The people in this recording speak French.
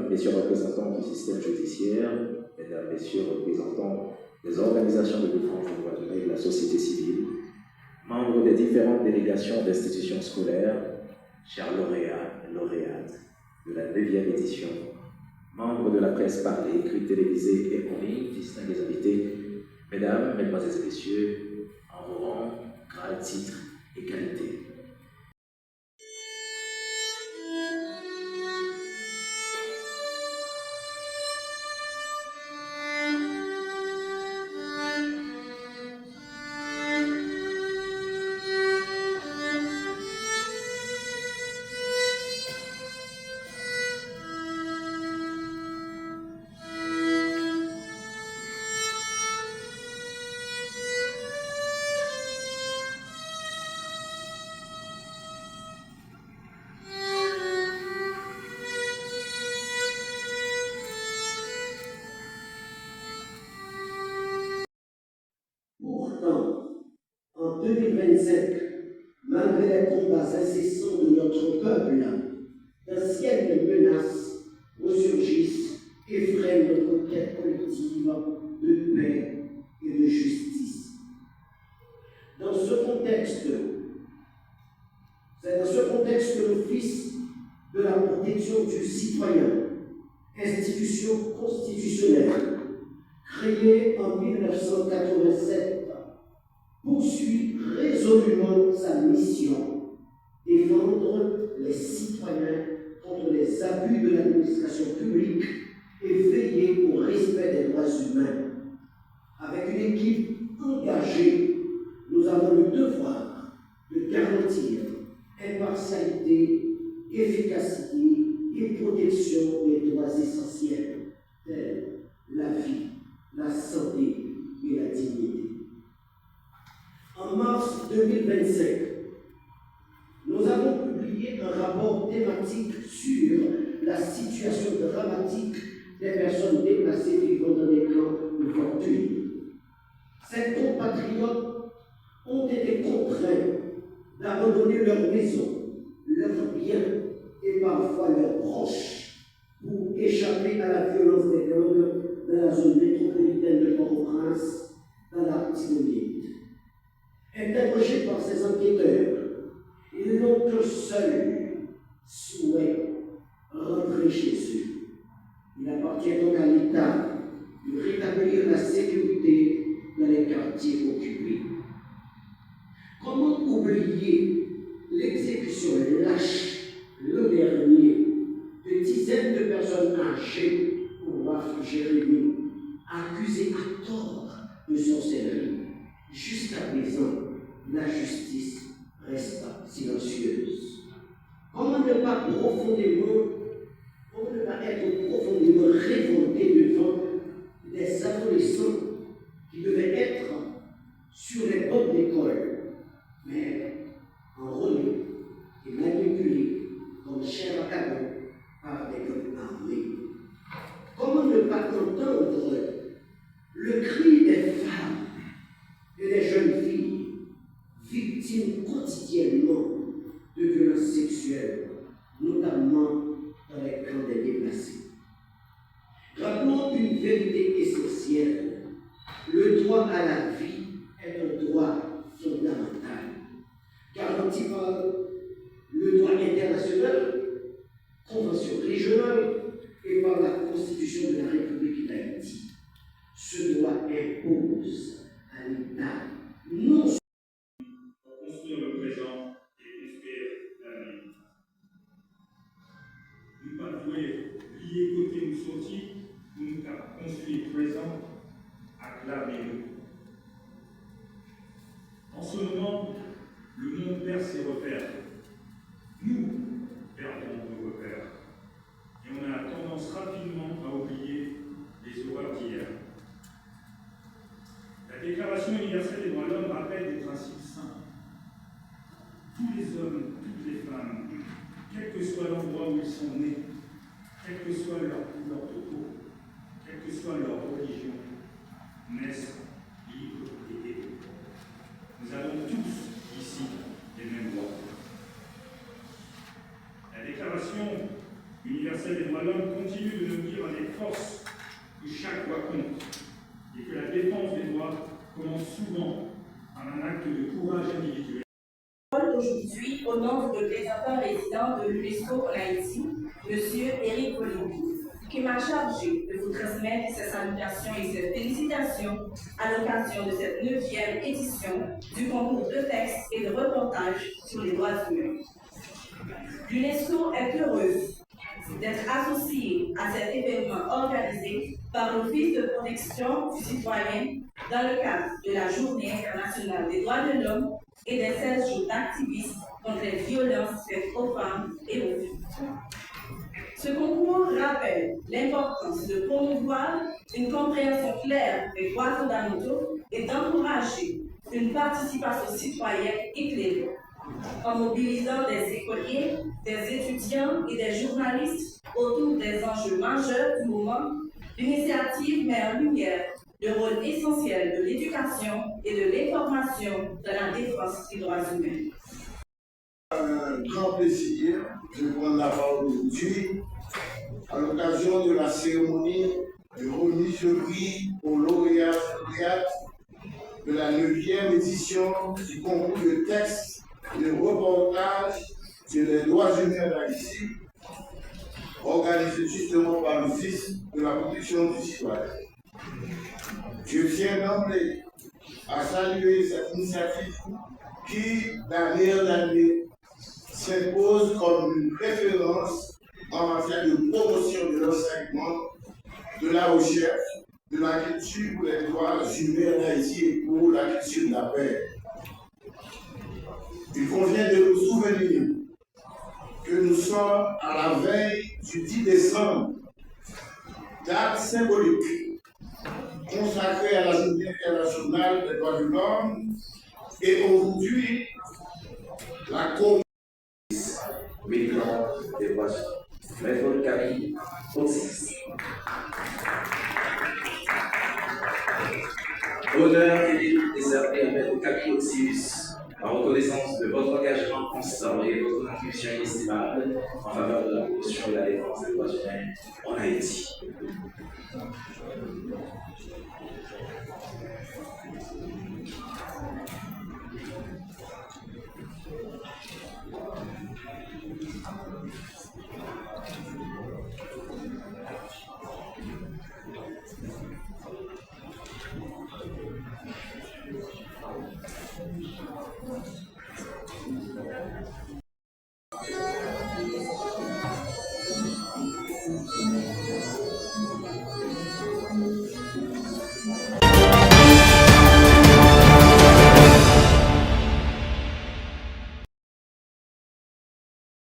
messieurs représentants du système judiciaire, mesdames, messieurs représentants des organisations de défense des droits humains et de la société civile, membres des différentes délégations d'institutions scolaires, chers lauréats et lauréates de la 9e édition, membres de la presse parlée, écrite, télévisée et en ligne, distingués invités, mesdames, mesdemoiselles et messieurs, en vos rangs, grades, titres et qualités. Pourtant, en 2025, malgré les combats incessants de notre peuple, d'anciennes menaces ressurgissent et freinent notre quête collective de paix et de justice. C'est dans ce contexte que l'Office de la protection du citoyen, institution constitutionnelle, créée en 1987, poursuit résolument sa mission, défendre les citoyens contre les abus de l'administration publique et veiller au respect des droits humains. Avec une équipe engagée, nous avons le devoir de garantir impartialité, efficacité et protection des droits essentiels, tels la vie, la santé et la dignité. En mars 2025, nous avons publié un rapport thématique sur la situation dramatique des personnes déplacées vivant dans des camps de fortune. Ces compatriotes ont été contraints d'abandonner leurs maisons, leurs biens et parfois leurs proches pour échapper à la violence des gangs dans la zone métropolitaine de Port-au-Prince, dans l'Artibonite. Interrogés par ces enquêteurs, ils n'ont que seul souhait rentrer chez eux. Il appartient donc à l'État de rétablir la sécurité dans les quartiers occupés. Comment oublier l'exécution lâche l'an dernier de dizaines de personnes âgées pour Waf Jérémy, accusées à tort de sorcellerie? Jusqu'à présent, la justice reste silencieuse. Comment ne pas être profondément révolté devant des adolescents qui devaient être sur les bancs d'école, mais enrôlés et manipulés comme chair à canon par des groupes armés? Comment ne pas entendre le cri des femmes et des jeunes filles victimes quotidiennement de violences sexuelles, notamment dans les camps des déplacés? Rappelons une vérité essentielle. Le droit à la vie est un droit fondamental, garanti par le droit international, convention régionale et par la Constitution de la République d'Haïti. Ce droit impose à l'État non seulement pour construire le présent et construire l'avenir. Nous ne pouvons lier côté nous sortir, nous avons construit le présent avec l'avenir. En ce moment, le monde perd ses repères. Nous perdons nos repères. Et on a tendance rapidement à oublier les horreurs d'hier. La Déclaration universelle des droits de l'homme rappelle des principes simples. Tous les hommes, toutes les femmes, quel que soit l'endroit où ils sont nés, quelle que soit leur couleur de peau, quelle que soit leur religion, naissent libres et égaux. Nous avons tous ici les mêmes droits. La Déclaration L'universel des droits de l'homme continue de nous dire avec force que chaque voix compte et que la défense des droits commence souvent par un acte de courage individuel. Aujourd'hui, au nom du représentant résident de l'UNESCO en Haïti, M. Éric Colombi, qui m'a chargé de vous transmettre ses salutations et ses félicitations à l'occasion de cette 9e édition du concours de textes et de reportages sur les droits humains. L'UNESCO est heureuse d'être associée à cet événement organisé par l'Office de protection du citoyen dans le cadre de la Journée internationale des droits de l'homme et des 16 jours d'activisme contre les violences faites aux femmes et aux filles. Ce concours rappelle l'importance de promouvoir une compréhension claire des droits fondamentaux et d'encourager une participation citoyenne éclairée, en mobilisant des écoliers, des étudiants et des journalistes autour des enjeux majeurs du moment. L'initiative met en lumière le rôle essentiel de l'éducation et de l'information dans la défense des droits humains. Un grand plaisir de prendre la parole aujourd'hui à l'occasion de la cérémonie de remise de prix aux lauréats de la 9e édition du concours de textes et de reportages sur les droits humains d'Haïti, organisé justement par l'Office de la protection du citoyen. Je tiens d'emblée à saluer cette initiative qui, d'année en année, s'impose comme une référence en matière de promotion de l'enseignement, de la recherche, de la culture pour les droits humains en Haïti et pour la culture de la paix. Il convient de nous souvenir que nous sommes à la veille du 10 décembre, date symbolique consacrée à la Journée internationale des droits de l'homme, et aujourd'hui, la militant des droits humains. Maître Camille Otis. Honneur et décerné à Maître Camille Otis, en reconnaissance de votre engagement constant et votre contribution inestimable en faveur de la promotion et de la défense des droits humains en Haïti.